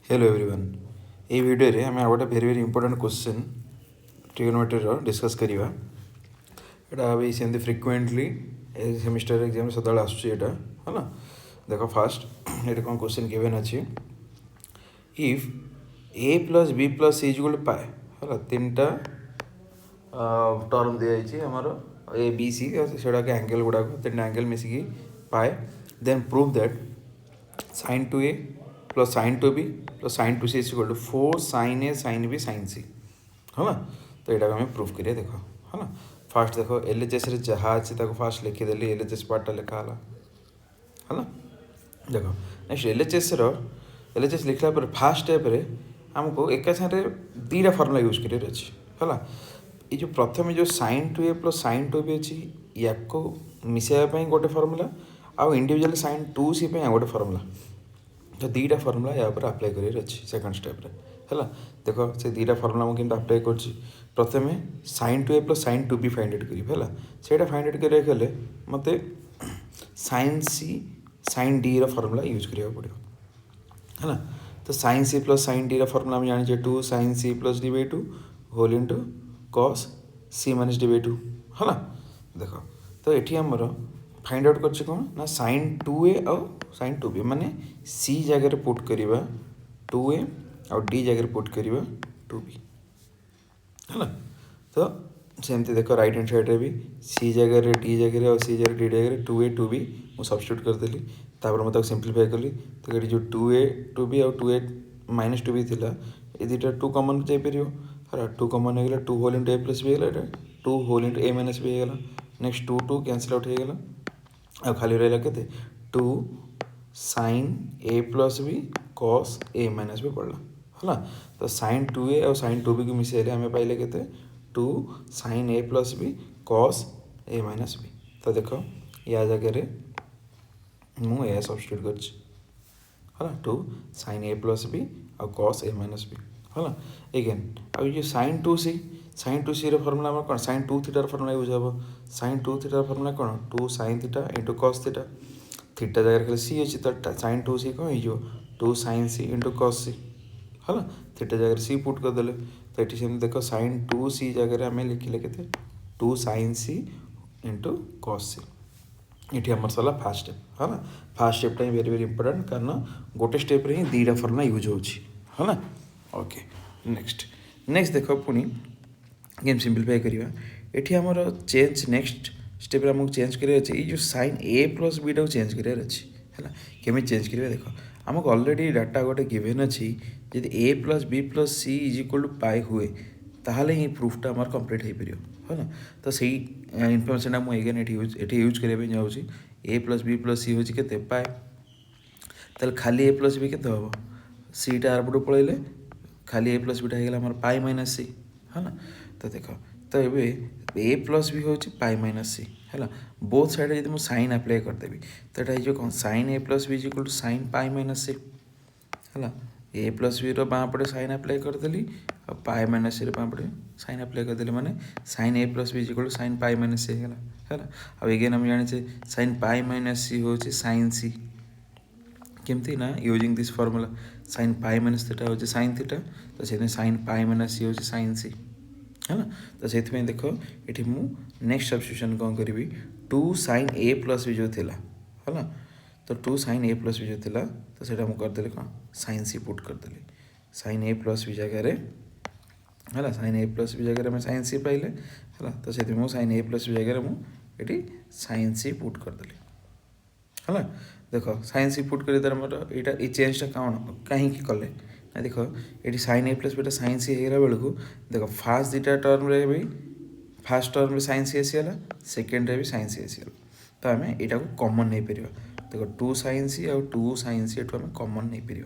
Hello everyone ये video रे आम गोटे भेरी भेरी इंपोर्टेंट क्वेश्चन ट्रिगोनोमेट्री डिस्कस करवा यहाँ भी सेमती फ्रिक्वेंटली सेमिस्टर एग्जाम सदा आसूँ है ना। देख फास्ट ये कौन क्वेश्चन गिवन अच्छी if A plus B plus C is pi है तीन टा टर्म दी आमर ए बी सी से एंगल गुड़ाक तीन एंगल मिसिकी pi then prove that sin 2a plus sin 2b plus sin 2c is equal to 4 sin a sin b sin c है ना। तो यहाँ आम प्रूफ करिए देख है ना। फास्ट देख एल एच एस जहाँ अच्छी फास्ट लिखिदेली एल एच एस पार्टा लिखा है ना। देख नेक्स्ट एल एच एस लिखला फास्ट स्टेप आमको एका साथे दीटा फर्मुला यूज कर है ये जो प्रथम जो sin 2a plus sin 2b अच्छी या मिसाइवाई गोटे फर्मुला आउ इंडिविजुअल sin 2c गोटे फर्मुला तो दीटा फर्मुला या अप्लाई कर सेकेंड स्टेप है देख से दीटा फर्मुला मुझे अप्लाई कर प्रथम sin 2a plus sin 2b find out करी है फाइंड आउट करें मत sin c sin d formula use करा पड़ो है ना। तो sin c plus sin d formula हम जाने 2 sin c plus d by 2 whole into cos c minus d by 2 है ना। देख तो ये आमर फाइंड आउट कर कौन ना sin 2a और sin 2b माने c जगह पुट करवा 2a और d जगह पुट करवा 2b है ना। तो सेमती देख राइट हैंड साइड रे भी c जगह d जगह और c जगह d जगह 2a 2b मुझे सब्स्टिट्यूट करदेली तापर मैं सिंप्लीफाई कली तो ये जो 2a 2b और 2a माइनस 2b थी ये दुटा 2 कमन जापर है 2 कमन हो गला 2 whole into a plus b है 2 whole into a minus b होगा नेक्स्ट 2 2 कैंसल आउट होगा अब खाली रहा के 2 sin a plus B cos a minus B पड़ा है ना। तो sin 2a और sin 2b को मिसेले आम पाइले के 2 sin a plus B cos a minus B. तो देख या जगह मुझे सब्स्टिट्यूट कर 2 sin a प्लस बी और cos a माइनस बी है ना। एगेन अब ये sin 2c फर्मुला कौन sin 2 थीटार फर्मुला यूज हे sin 2 थीटार फर्मुला कौन 2 sin theta into cos theta theta जगह खाली सी अच्छी तो sin 2c कौन हो 2 sin c into cos c है ना। थीटा जगह सी पुट करदे तो ये सेम देख sin 2c जगह आम लिखिले के 2 sin c into cos c ये आम सरला फास्ट स्टेप है ना। फास्ट स्टेपटा ही वेरी वेरी इंपोर्टेंट कारण गोटे स्टेप रे ही दीटा फर्मुला यूज है ना। ओके नेक्स्ट देख पुणी गेम सिंप्लीफाई करवा ये आमर चेंज नेक्स्ट स्टेप आमको चेंज कर जो sin a प्लस b टा चेंज कर है केमी चेंज करा देख आमको ऑलरेडी डाटा गोटे गिवेन अच्छी जब a plus b plus c is equal to pi हुए ताहले ही प्रूफटा आमर कंप्लीट हो पार है ना। तो सही इनफर्मेशन मुझे ये यूज करने जाऊँगी a plus b plus c हूँ के पाए ताल खाली a प्लस b के हम सीटा आरपटू पलैले खाली a प्लस बीटा होगा पाई माइनस सी है ना। तो देख तो ये ए प्लस भी हूँ पाई माइनस सी है बोथ साइड जब मुझे साइन अप्लाई करदेवी तो यहाँ जो कौन sine A plus B equal to sine pi minus C है ए प्लस बी बाँ पटे साइन अप्लाई करदेली और पाई माइनस सी बाँ पटे साइन अप्लाई करदेली माने sine A plus B equal to sine pi minus C है अब एगेन हम जाने साइन पाई माइनस सी हूँ साइन सी केमती ना using this formula sine pi minus theta हूँ साइन थीटा तो से साइन पाई माइनस सी हूँ साइन सी है ना। तो से देख ये नेक्स्ट सब्स्टिट्यूशन कौन करी 2 sin a प्लस भी जो थिला है ना। तो 2 sin a प्लस भी जो थिला तो सेटा मुझे करदे कौन sin c पुट करदेली sin a प्लस भी जगह है sin a प्लस भी जगह मैं sin c पाइले है तो से sin a प्लस भी जगह मुझे sin c पुट करदेली है देख sin c पुट कर यहाँ ये चेंजटा कौन कहीं कले ना देख ये sin a प्लस बेटा sin c होगा बेलू देख फास्ट दुटा टर्म रे भी फास्ट टर्म sin c आसीगला सेकेंड रे भी sin c आसीगला तो आम यहाँ को कमन नहीं पार देख 2 sin c और 2 sin c एठू आम कमन नहीं पार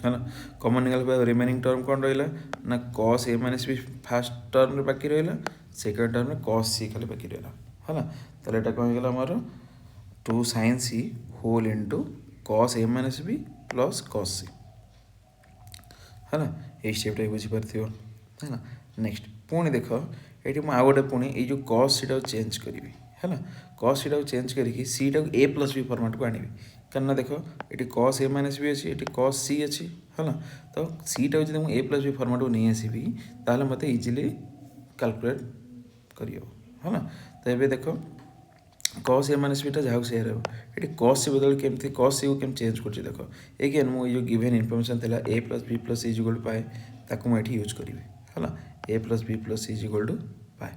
है ना। कमन निकाल रिमेनिंग टर्म कौन रहा ना cos a माइनस भी फास्ट टर्म रे बाकी रहा सेकेंड टर्म में cos c खाली बाकी रहा है ना। तो यहाँ कौन होगा आमर 2 sin c whole into cos a minus B plus cos c है ना। ये स्टेपटा बुझीपार है ना। नेक्स्ट पुणी देख ये मुझे आउ गए पुणी ये जो cos सीटा चेंज करी है ना cos सीटा चेंज करी सीटा ए प्लस बी फर्माट को आनी कहीं देख ये कस ए माइनस बी अच्छी ये कस सी अच्छी है तो सीटा जब मुझे ए प्लस बी फर्माट को नहीं आसबि ताल मत इजिली कैलकुलेट कर तो ये देख कस ए माइनस बीटा जहाँ से ये कस सी बदल केमती कस सी को केम चेंज कर देख एगेन मुझे गिभेन इनफर्मेशन था A plus B plus C equal to pi ताकू मुझे यूज करी है A plus B plus C equal to pi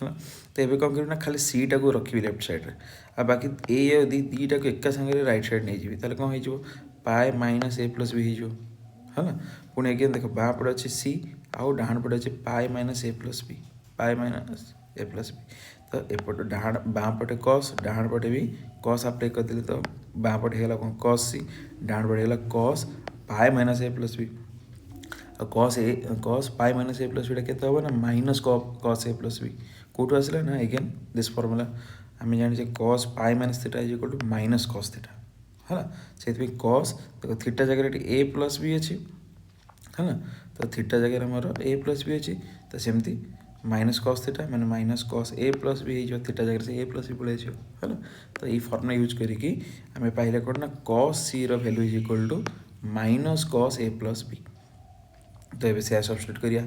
है तो ये कौन करना खाली सी टाक रखी लेफ्ट साइड आ बाकी ए दीटा को एका सागर रईट साइड नहीं जी ताले कौन हो पाए माइनस ए प्लस बी हो पुणी एगेन देख बाँ पटे अच्छे सी आउ डाण पटे अच्छे पाए माइनस ए प्लस बी पाए माइनस ए प्लस बी तो एपटे डाण बाँ पटे कस डाण पटे भी कस अप्लाई करदे तो बाँ पटे है कौन कस सी डाण पटे है cos pi minus A plus B cos pi minus A plus B के ना minus cos A plus B कौटू आसला ना एगेन दिस फर्मूला आम जाने cos pi minus theta is equal to minus cos theta है से कस देखो थीटा जगह ए प्लस बी अच्छी है तो थीटा जगह मोर ए प्लस बी अच्छी तो सेमती माइनस कस थीटा मैंने minus cos A plus B हो थीटा जगह से ए प्लस बी पलि है तो ये फर्मुला यूज करिकी आम पाइले कौन ना cos C value is equal to minus cos A plus B तो ये से सब्स्टिट्यूट करिया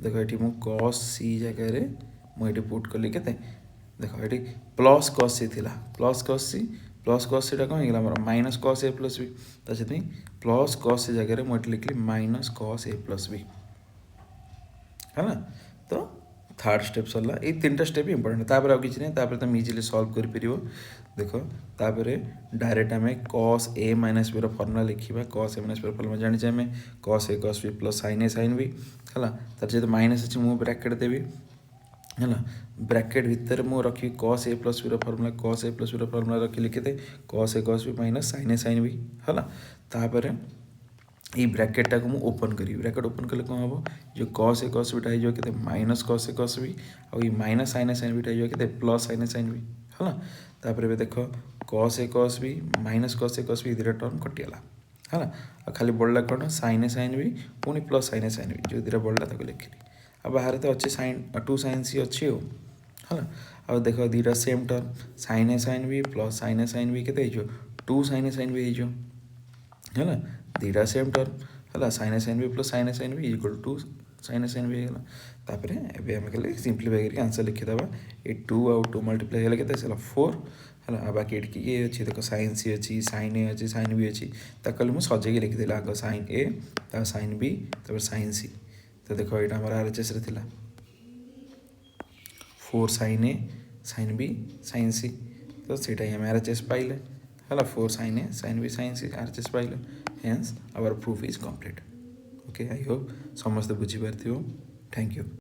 देख ये मु कस सी जगह मुझे पुट कली के देख ये प्लस कस सी थी प्लस कस सीटा कौन होगा मोर minus cos A plus B तो से प्लस कस सी जगह मुझे लिखली minus cos A plus B है तो थर्ड स्टेप सरला ये तीन स्टेप इंपोर्टेंट तापर आ किसी नहीं तुम इजिली सल्व कर देख तापर डायरेक्ट आम कस ए माइनस बी फर्मुला लिखा कस ए माइनस बी फर्मुला जानी आम कस A cos B plus sine A sine B है तर जो माइनस अच्छी मुझे ब्राकेट देवी है ब्राकेट भितर मुझे रखी कस A plus B formula cos A plus B formula रखी लिखिदे कस A cos B minus sign B है तापर ये ब्रैकेटा को मुझे ओपन करी ब्रैकेट ओपन कले कौन हम जो कस ए कस बीटा हो कि minus cos A cos B आई minus sine A sine beta हो कि plus sine A sine B है तापर देख cos A cos B minus cos A cos B दुटा टर्म कटिगला है खाली बढ़ला कौन साइन ए साइन बी पुणी plus sine A sine B जो दुटा बढ़ला लिखिली आ बाहर तो अच्छे साइन टू साइन सी अच्छी हो है आ देख दुटा same term sine A sine B plus sine A sine B के two sine A sine B हो है दुटा सेम टर्म है sine A sine B plus sine A sine B equal to sine A sine B है तापर M खाली simplify करके answer लिखिदेवा ये टू आउ टू मल्टीप्लाई है के 4 है बाकी ये अच्छी देख साइन सी अच्छी साइन ए अच्छी साइन बी अच्छी ताकि मुझे सजेक लिखिदेली आग साइन ए साइन बी तापर साइन सी तो देख ये आम R H S 4 sine A sine B sine C तो सीटा आम आर एच एस पाइले है 4 sine A sine B sine C R H S पाइले hence our proof is complete okay I hope समस्त बुझीपार थैंक यू।